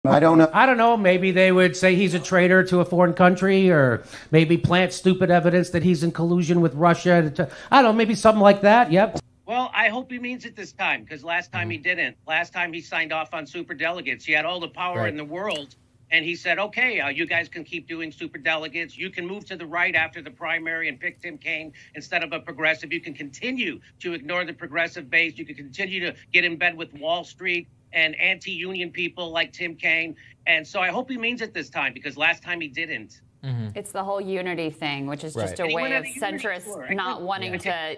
I don't know. I don't know. Maybe they would say he's a traitor to a foreign country, or maybe plant stupid evidence that he's in collusion with Russia. I don't know. Maybe something like that. Yep. Well, I hope he means it this time, because last time he didn't. Last time he signed off on super delegates. He had all the power in the world, and he said, okay, you guys can keep doing super delegates. You can move to the right after the primary and pick Tim Kaine instead of a progressive. You can continue to ignore the progressive base. You can continue to get in bed with Wall Street and anti-union people like Tim Kaine. And so I hope he means it this time, because last time he didn't. It's the whole unity thing, which is just a way of centrists not wanting to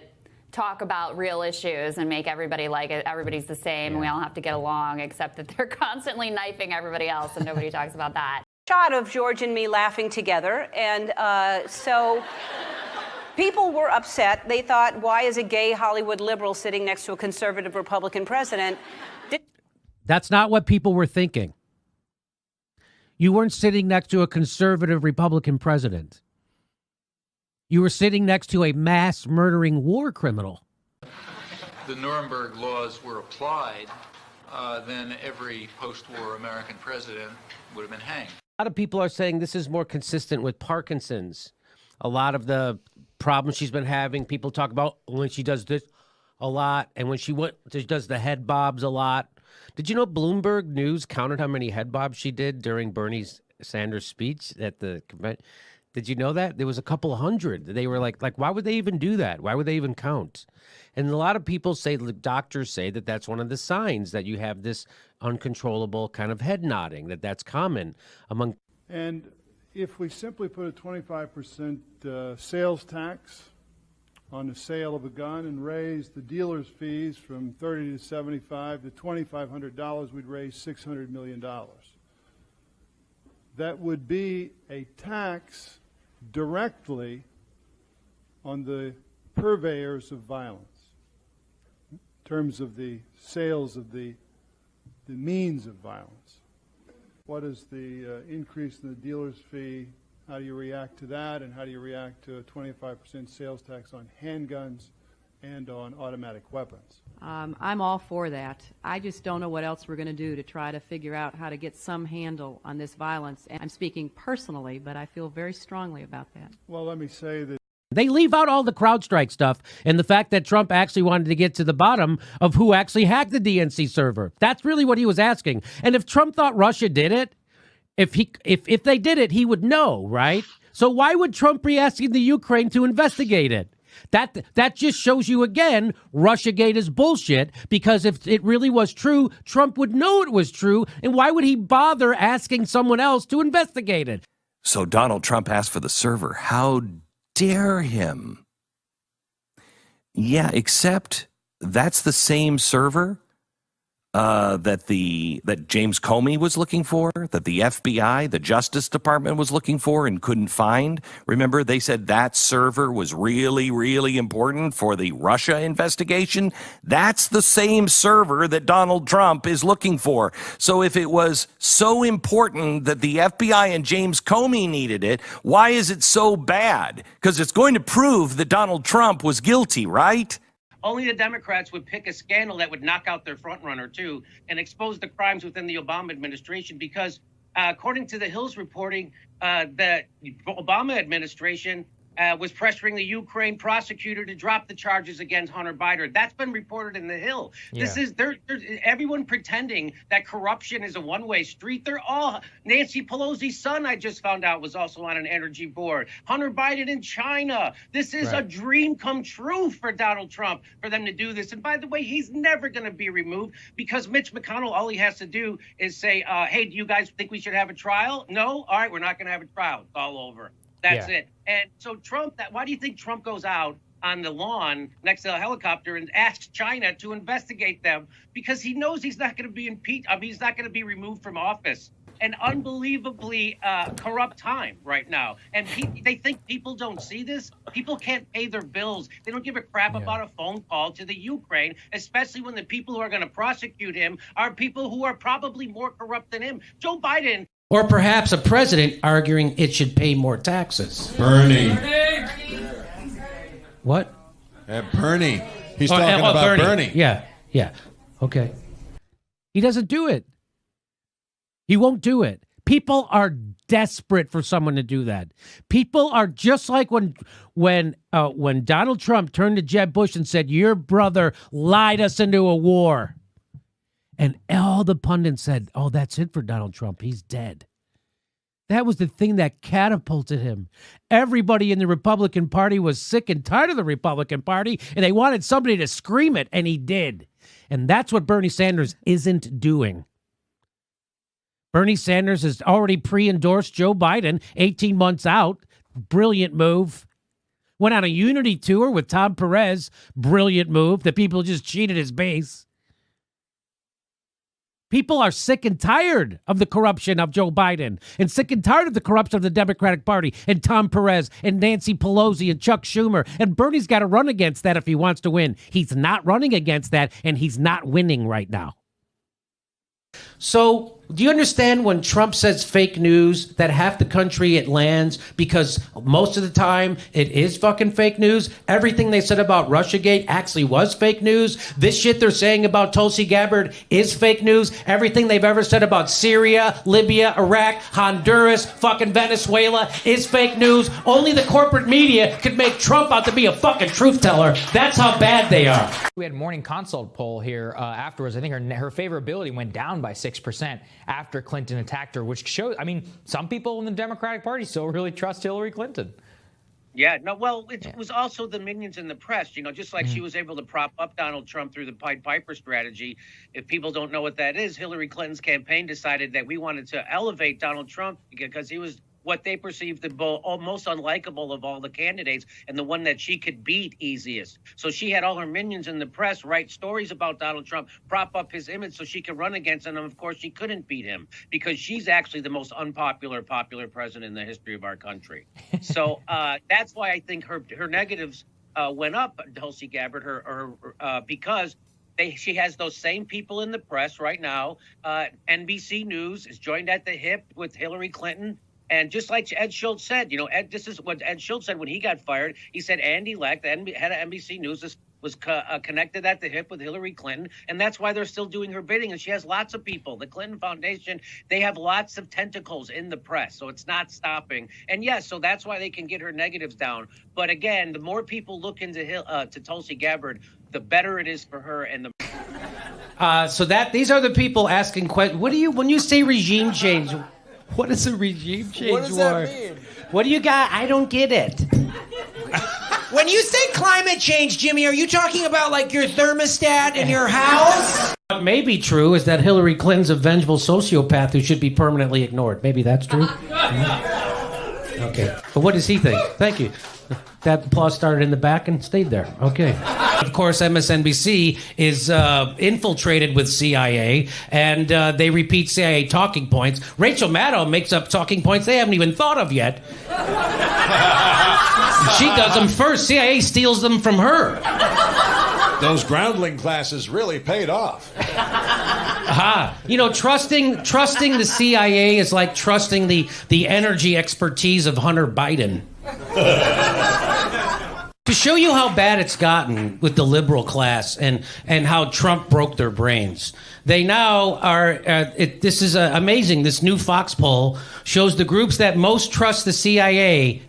talk about real issues and make everybody like it. Everybody's the same. We all have to get along, except that they're constantly knifing everybody else, and nobody talks about that. Shot of George and me laughing together, and so people were upset. They thought, why is a gay Hollywood liberal sitting next to a conservative Republican president? That's not what people were thinking. You weren't sitting next to a conservative Republican president. You were sitting next to a mass murdering war criminal. The Nuremberg laws were applied, then every post-war American president would have been hanged. A lot of people are saying this is more consistent with Parkinson's. A lot of the problems she's been having, people talk about when she does this a lot, and when she does the head bobs a lot. Did you know Bloomberg News counted how many head bobs she did during Bernie Sanders' speech at the convention? Did you know that? There was a couple hundred. They were like, why would they even do that? Why would they even count? And a lot of people say, the doctors say that that's one of the signs that you have this uncontrollable kind of head nodding, that's common among. And if we simply put a 25% sales tax on the sale of a gun and raise the dealer's fees from $30 to $75 to $2,500, we'd raise $600 million. That would be a tax directly on the purveyors of violence, in terms of the sales of the means of violence. What is the increase in the dealer's fee? How do you react to that? And how do you react to a 25% sales tax on handguns and on automatic weapons? I'm all for that. I just don't know what else we're going to do to try to figure out how to get some handle on this violence. And I'm speaking personally, but I feel very strongly about that. Well, let me say that They leave out all the CrowdStrike stuff and the fact that Trump actually wanted to get to the bottom of who actually hacked the DNC server. That's really what he was asking. And if Trump thought Russia did it, if they did it, he would know, right? So why would Trump be asking the Ukraine to investigate it? That just shows you again, Russiagate is bullshit, because if it really was true, Trump would know it was true, and why would he bother asking someone else to investigate it? So Donald Trump asked for the server. How dare him? Yeah, except that's the same server that James Comey was looking for, that the FBI, the Justice Department was looking for and couldn't find. Remember, they said that server was really, really important for the Russia investigation. That's the same server that Donald Trump is looking for. So if it was so important that the FBI and James Comey needed it, why is it so bad? Because it's going to prove that Donald Trump was guilty, right? Only the Democrats would pick a scandal that would knock out their frontrunner, too, and expose the crimes within the Obama administration. Because according to the Hill's reporting, the Obama administration was pressuring the Ukraine prosecutor to drop the charges against Hunter Biden. That's been reported in the Hill. Yeah. This is everyone pretending that corruption is a one-way street. They're all Nancy Pelosi's son, I just found out, was also on an energy board. Hunter Biden in China. This is a dream come true for Donald Trump, for them to do this. And by the way, he's never going to be removed, because Mitch McConnell, all he has to do is say, hey, do you guys think we should have a trial? No? All right, we're not going to have a trial. It's all over. That's it. And so Trump, why do you think Trump goes out on the lawn next to a helicopter and asks China to investigate them? Because he knows he's not going to be impeached. I mean, he's not going to be removed from office. An unbelievably corrupt time right now. And they think people don't see this. People can't pay their bills. They don't give a crap about a phone call to the Ukraine, especially when the people who are going to prosecute him are people who are probably more corrupt than him. Joe Biden. Or perhaps a president arguing it should pay more taxes. Bernie. What? Bernie. He's talking about Bernie. Yeah. Okay. He doesn't do it. He won't do it. People are desperate for someone to do that. People are just like when Donald Trump turned to Jeb Bush and said, "Your brother lied us into a war." And all the pundits said, "Oh, that's it for Donald Trump. He's dead." That was the thing that catapulted him. Everybody in the Republican Party was sick and tired of the Republican Party, and they wanted somebody to scream it, and he did. And that's what Bernie Sanders isn't doing. Bernie Sanders has already pre-endorsed Joe Biden 18 months out. Brilliant move. Went on a unity tour with Tom Perez. Brilliant move. The people just cheated his base. People are sick and tired of the corruption of Joe Biden and sick and tired of the corruption of the Democratic Party and Tom Perez and Nancy Pelosi and Chuck Schumer. And Bernie's got to run against that if he wants to win. He's not running against that, and he's not winning right now. So, do you understand when Trump says fake news that half the country it lands because most of the time it is fucking fake news? Everything they said about Russiagate actually was fake news. This shit they're saying about Tulsi Gabbard is fake news. Everything they've ever said about Syria, Libya, Iraq, Honduras, fucking Venezuela is fake news. Only the corporate media could make Trump out to be a fucking truth teller. That's how bad they are. We had a morning consult poll here afterwards. I think her favorability went down by 6% after Clinton attacked her, which shows, I mean, some people in the Democratic Party still really trust Hillary Clinton. Yeah, no, well, it was also the minions in the press, you know, just like she was able to prop up Donald Trump through the Pied Piper strategy. If people don't know what that is, Hillary Clinton's campaign decided that we wanted to elevate Donald Trump because he was what they perceived the most unlikable of all the candidates and the one that she could beat easiest. So she had all her minions in the press write stories about Donald Trump, prop up his image so she could run against him. And of course, she couldn't beat him because she's actually the most popular president in the history of our country. So that's why I think her negatives went up, Tulsi Gabbard, because she has those same people in the press right now. NBC News is joined at the hip with Hillary Clinton. And just like Ed Schultz said, you know, this is what Ed Schultz said when he got fired. He said Andy Lack, the head of NBC News, was connected at the hip with Hillary Clinton. And that's why they're still doing her bidding. And she has lots of people. The Clinton Foundation, they have lots of tentacles in the press. So it's not stopping. And yes, so that's why they can get her negatives down. But again, the more people look into to Tulsi Gabbard, the better it is for her. And these are the people asking questions. What do you, when you say regime change, what is a regime change war? What does that mean? What do you got? I don't get it. When you say climate change, Jimmy, are you talking about like your thermostat in your house? What may be true is that Hillary Clinton's a vengeful sociopath who should be permanently ignored. Maybe that's true. Okay. But what does he think? Thank you. That applause started in the back and stayed there. Okay. Of course, MSNBC is infiltrated with CIA, and they repeat CIA talking points. Rachel Maddow makes up talking points they haven't even thought of yet. She does them first. CIA steals them from her. Those groundling classes really paid off. Aha. You know, trusting the CIA is like trusting the energy expertise of Hunter Biden. To show you how bad it's gotten with the liberal class and how Trump broke their brains, they now are, this is amazing, this new Fox poll shows the groups that most trust the CIA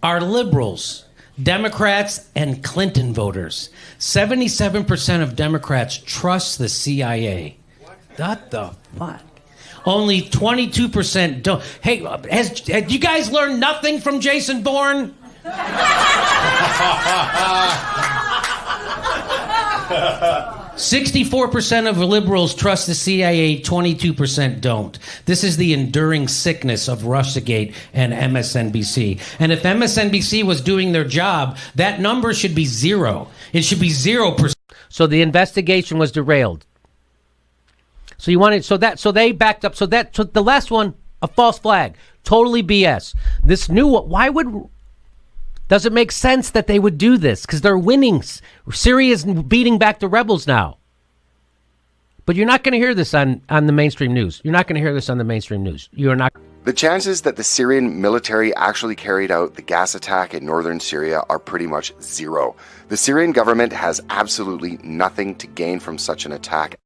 are liberals, Democrats, and Clinton voters. 77% of Democrats trust the CIA. What the fuck? Only 22% don't. Hey, have you guys learned nothing from Jason Bourne? 64% of liberals trust the CIA, 22% don't. This is the enduring sickness of Russiagate and MSNBC. And if MSNBC was doing their job, that number should be 0. It should be 0%. So the investigation was derailed. So you wanted, so they backed up. So the last one, a false flag, totally BS. This new one, does it make sense that they would do this? Because they're winning. Syria is beating back the rebels now. But you're not going to hear this on the mainstream news. You're not going to hear this on the mainstream news. You're not. The chances that the Syrian military actually carried out the gas attack in northern Syria are pretty much 0. The Syrian government has absolutely nothing to gain from such an attack.